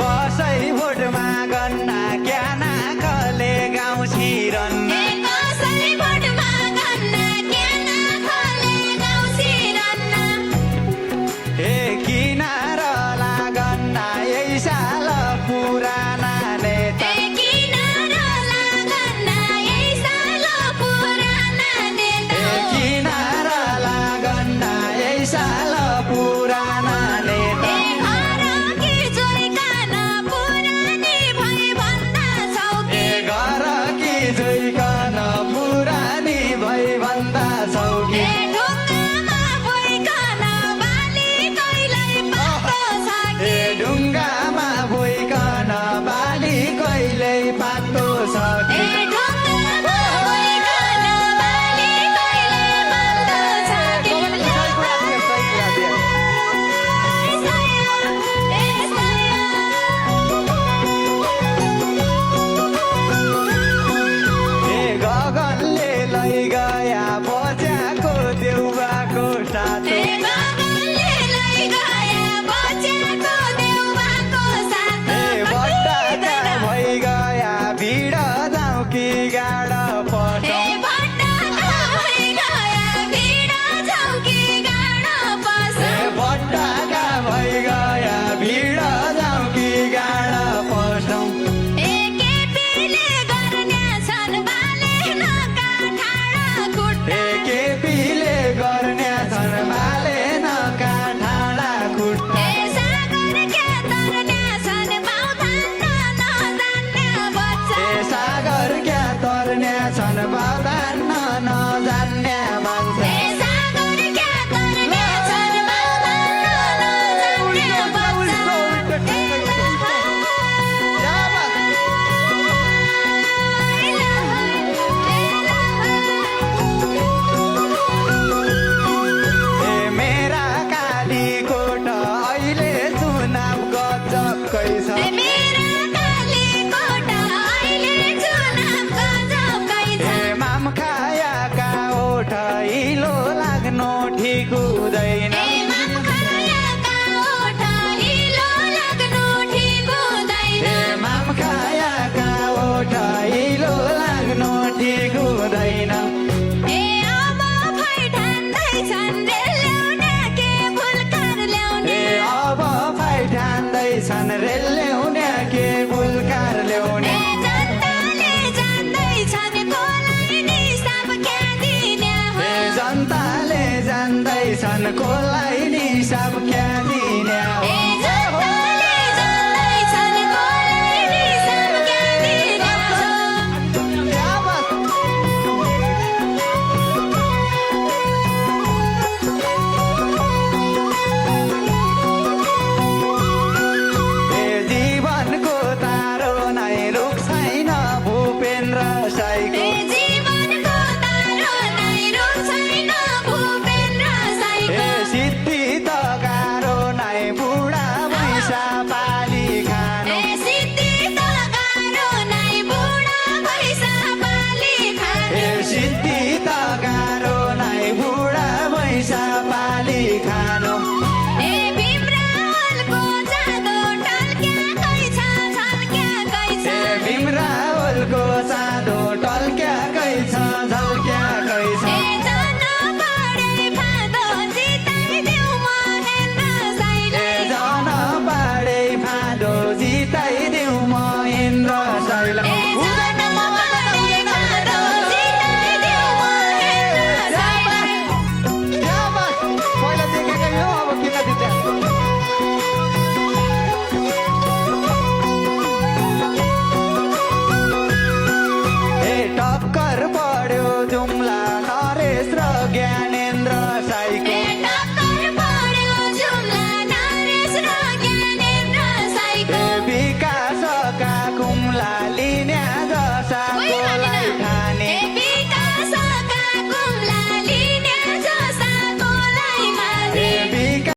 कसै भोटमा गन्ना क्याना खले गाउँ छिरन किनार लागन्ना यही साल पुराना नेता किनार लागन्ना यही साल पुराना नेता घर कि जोइकन पुरानी भइभन्दा सौकी ढुङ्गामा भुइकन बाली कहिल्यै पातो सकी गगनले लैगया बच्याको देउबाको साथै बट्टाका भइगया भिड जाउँ कि गाडा पसौँ बट्टाका भइगया भिड जाउँ कि गाडा पसौँ केपीले गर्ने छन् माले नकाठाडा खुट्टा सागर क्या तर्ने छन् बाउधान्न नजान्ने मान्छे मेरा कालीकोट अहिले चुनाव गजबकै छ मामखायाका ओठ हिलो लाग्नु ठिक हुँदैन मामखायाका ओठ हिलो लाग्नु ठिक हुँदैन अब फाइ ठान्दैछन् रेल ल्याउने के बुलकार ल्याउने जनताले जान्दैछन् कसलाई